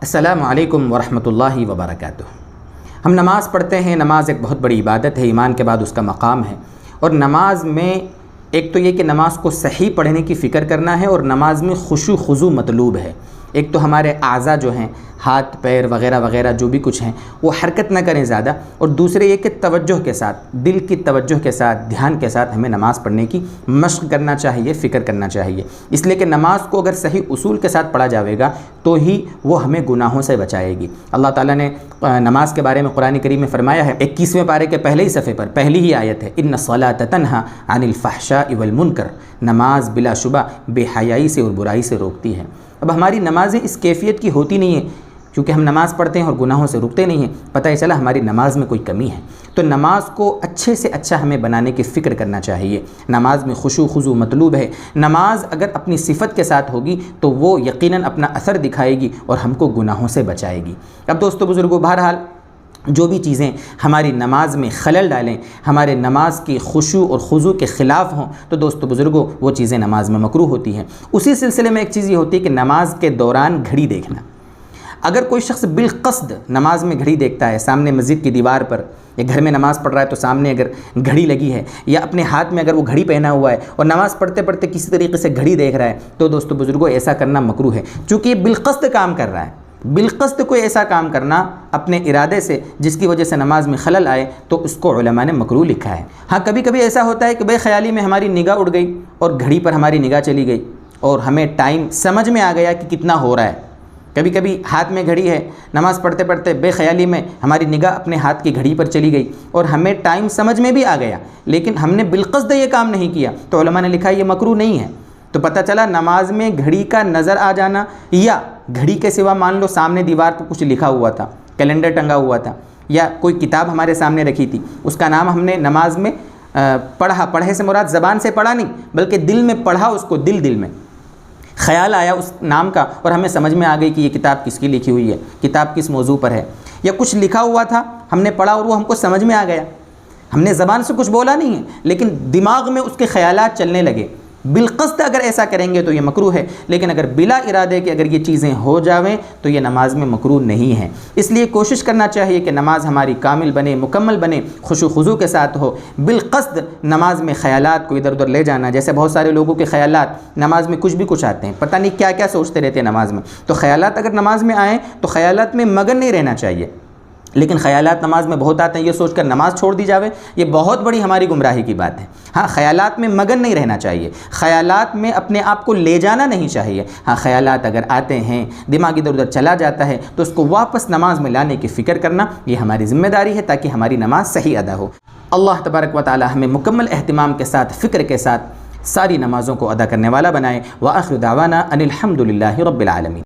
السلام علیکم ورحمۃ اللہ وبرکاتہ۔ ہم نماز پڑھتے ہیں، نماز ایک بہت بڑی عبادت ہے، ایمان کے بعد اس کا مقام ہے، اور نماز میں ایک تو یہ کہ نماز کو صحیح پڑھنے کی فکر کرنا ہے، اور نماز میں خشوع خضوع مطلوب ہے۔ ایک تو ہمارے اعضاء جو ہیں، ہاتھ پیر وغیرہ وغیرہ جو بھی کچھ ہیں، وہ حرکت نہ کریں زیادہ، اور دوسرے یہ کہ توجہ کے ساتھ، دل کی توجہ کے ساتھ، دھیان کے ساتھ ہمیں نماز پڑھنے کی مشق کرنا چاہیے، فکر کرنا چاہیے، اس لیے کہ نماز کو اگر صحیح اصول کے ساتھ پڑھا جاوے گا تو ہی وہ ہمیں گناہوں سے بچائے گی۔ اللہ تعالیٰ نے نماز کے بارے میں قرآن کریم میں فرمایا ہے، 21ویں پارے کے پہلے ہی صفحے پر پہلی ہی آیت ہے، ان الصلاۃ تنہی عن الفحشاء والمنکر، نماز بلا شبہ بے حیائی سے اور برائی سے روکتی ہے۔ اب ہماری نمازیں اس کیفیت کی ہوتی نہیں ہیں کیونکہ ہم نماز پڑھتے ہیں اور گناہوں سے رکتے نہیں ہیں، پتہ ہی چلا ہماری نماز میں کوئی کمی ہے، تو نماز کو اچھے سے اچھا ہمیں بنانے کی فکر کرنا چاہیے۔ نماز میں خشوع خضوع مطلوب ہے۔ نماز اگر اپنی صفت کے ساتھ ہوگی تو وہ یقیناً اپنا اثر دکھائے گی اور ہم کو گناہوں سے بچائے گی۔ اب دوستو بزرگو، بہرحال جو بھی چیزیں ہماری نماز میں خلل ڈالیں، ہمارے نماز کی خشوع اور خضوع کے خلاف ہوں، تو دوستو بزرگو وہ چیزیں نماز میں مکروہ ہوتی ہیں۔ اسی سلسلے میں ایک چیز یہ ہوتی ہے کہ نماز کے دوران گھڑی دیکھنا۔ اگر کوئی شخص بالقصد نماز میں گھڑی دیکھتا ہے، سامنے مسجد کی دیوار پر یا گھر میں نماز پڑھ رہا ہے تو سامنے اگر گھڑی لگی ہے، یا اپنے ہاتھ میں اگر وہ گھڑی پہنا ہوا ہے اور نماز پڑھتے پڑھتے کسی طریقے سے گھڑی دیکھ رہا ہے، تو دوستو بزرگو ایسا کرنا مکروہ ہے، چونکہ یہ بالقصد کام کر رہا ہے۔ بالقصد کوئی ایسا کام کرنا اپنے ارادے سے جس کی وجہ سے نماز میں خلل آئے تو اس کو علماء نے مکروہ لکھا ہے۔ ہاں کبھی کبھی ایسا ہوتا ہے کہ بے خیالی میں ہماری نگاہ اڑ گئی اور گھڑی پر ہماری نگاہ چلی گئی اور ہمیں ٹائم سمجھ میں آ گیا کہ کتنا ہو رہا ہے۔ کبھی کبھی ہاتھ میں گھڑی ہے، نماز پڑھتے پڑھتے بے خیالی میں ہماری نگاہ اپنے ہاتھ کی گھڑی پر چلی گئی اور ہمیں ٹائم سمجھ میں بھی آ گیا، لیکن ہم نے بالقصد یہ کام نہیں کیا، تو علماء نے لکھا یہ مکروہ نہیں ہے۔ تو پتہ چلا نماز میں گھڑی کا نظر آ جانا، یا گھڑی کے سوا مان لو سامنے دیوار پر کچھ لکھا ہوا تھا، کیلنڈر ٹنگا ہوا تھا، یا کوئی کتاب ہمارے سامنے رکھی تھی، اس کا نام ہم نے نماز میں پڑھا، پڑھے سے مراد زبان سے پڑھا نہیں بلکہ دل میں پڑھا، اس کو دل میں خیال آیا اس نام کا اور ہمیں سمجھ میں آ گئی کہ یہ کتاب کس کی لکھی ہوئی ہے، کتاب کس موضوع پر ہے، یا کچھ لکھا ہوا تھا ہم نے پڑھا اور وہ ہم کو سمجھ میں آ گیا، ہم نے زبان سے کچھ بولا نہیں ہے لیکن دماغ میں اس کے خیالات چلنے لگے۔ بالقصد اگر ایسا کریں گے تو یہ مکروہ ہے، لیکن اگر بلا ارادے کہ اگر یہ چیزیں ہو جاویں تو یہ نماز میں مکروہ نہیں ہے۔ اس لیے کوشش کرنا چاہیے کہ نماز ہماری کامل بنے، مکمل بنے، خشوع خضوع کے ساتھ ہو۔ بالقصد نماز میں خیالات کو ادھر ادھر لے جانا، جیسے بہت سارے لوگوں کے خیالات نماز میں کچھ بھی کچھ آتے ہیں، پتہ نہیں کیا کیا سوچتے رہتے ہیں نماز میں، تو خیالات اگر نماز میں آئیں تو خیالات میں مگن نہیں رہنا چاہیے، لیکن خیالات نماز میں بہت آتے ہیں یہ سوچ کر نماز چھوڑ دی جاوے، یہ بہت بڑی ہماری گمراہی کی بات ہے۔ ہاں خیالات میں مگن نہیں رہنا چاہیے، خیالات میں اپنے آپ کو لے جانا نہیں چاہیے۔ ہاں خیالات اگر آتے ہیں، دماغ ادھر ادھر چلا جاتا ہے تو اس کو واپس نماز میں لانے کی فکر کرنا یہ ہماری ذمہ داری ہے تاکہ ہماری نماز صحیح ادا ہو۔ اللہ تبارک و تعالی ہمیں مکمل اہتمام کے ساتھ، فکر کے ساتھ ساری نمازوں کو ادا کرنے والا بنائے۔ وآخر دعوانا ان الحمد للہ رب العالمین۔